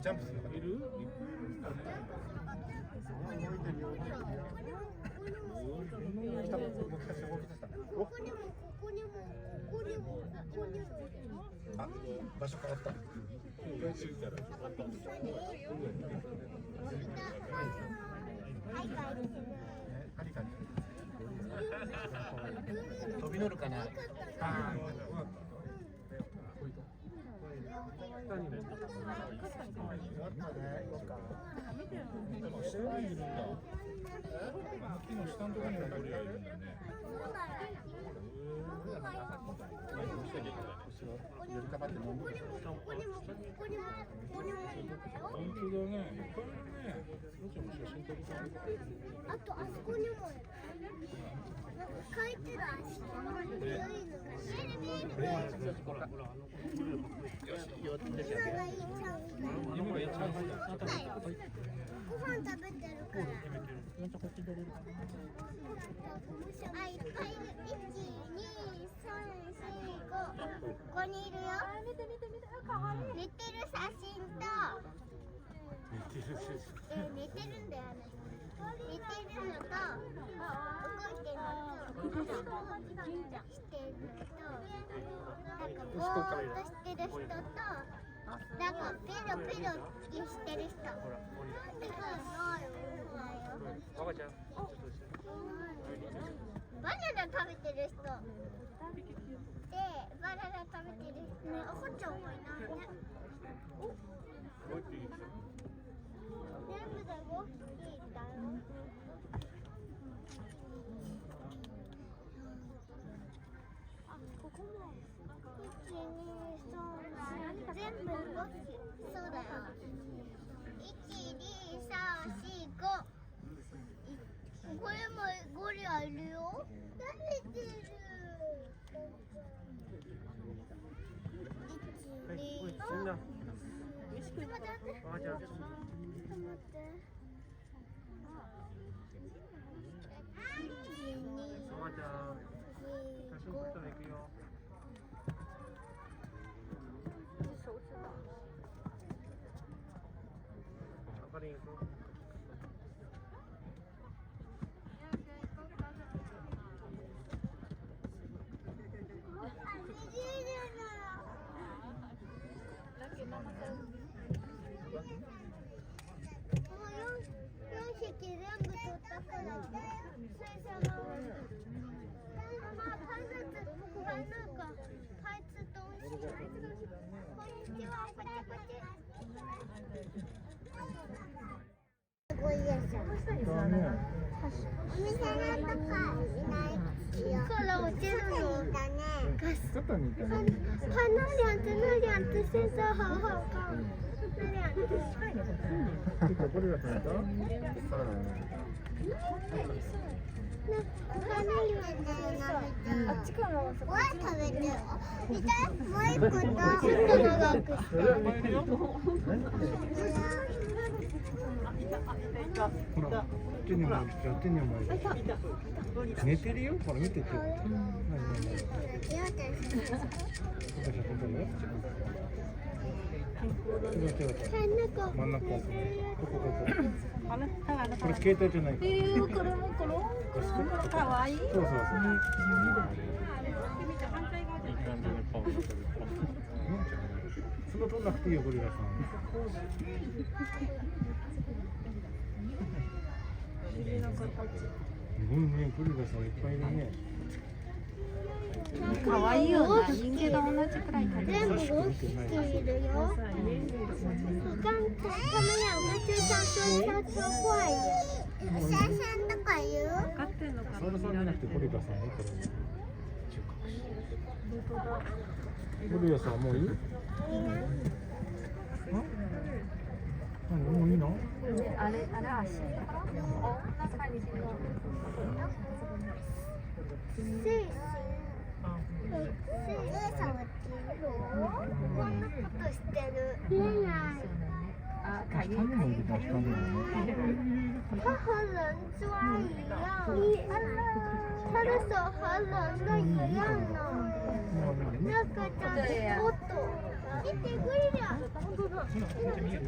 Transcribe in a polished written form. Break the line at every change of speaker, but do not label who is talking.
ジャンプするいる？あ、場所変わった。飛び乗るかな。木の下のところにゴリラいるんだね。本当だね。
あとあそこにも書いてる足。ご飯食べてるから。あ、いっぱいいる。1、2、3、4、5。ここにいるよ。寝てる写真と。寝てるんだよね。寝てるのと動いてるのとしてるのとなんかぼーっとしてる人となんかペロペロしてる人。バナナ食べてる人でバナナ食べてる人ね。赤ちゃんもいないね。全部で5匹だよ。あ、ここも1、2、3、4全部5匹。そうだよ。1、2、3、4、5。これもゴリラいるよ。食べてる。1、2、3。身上好好看，那两只
ゴリラさんいた？
あっちから食べてる。見た？もう一個とちょっと長くした。
ほら、手にも来た、手にも来た。寝てるよ、ほら見てて。真ん中。ここ。これ携帯じゃないか。
かわいい。
そう。そこ取んなくていいよ、ゴリラさん。ゴリラさんいっぱいいるね。
かわいいよな。人間と同じくらい食べる。
全部5匹いるよ。刚才他们两个就像说悄悄话一样。珊珊とか言う？
サルさんじゃなくてゴリラさんね、これ。ゴリラさんもういい？もういいの？
あれ足。
こんなことしてる。
下にもいるね、下にもね。
它和人抓一样，它的手和人的一样呢。那个叫做波多。見てゴリラ。
ほらめっちゃ見える。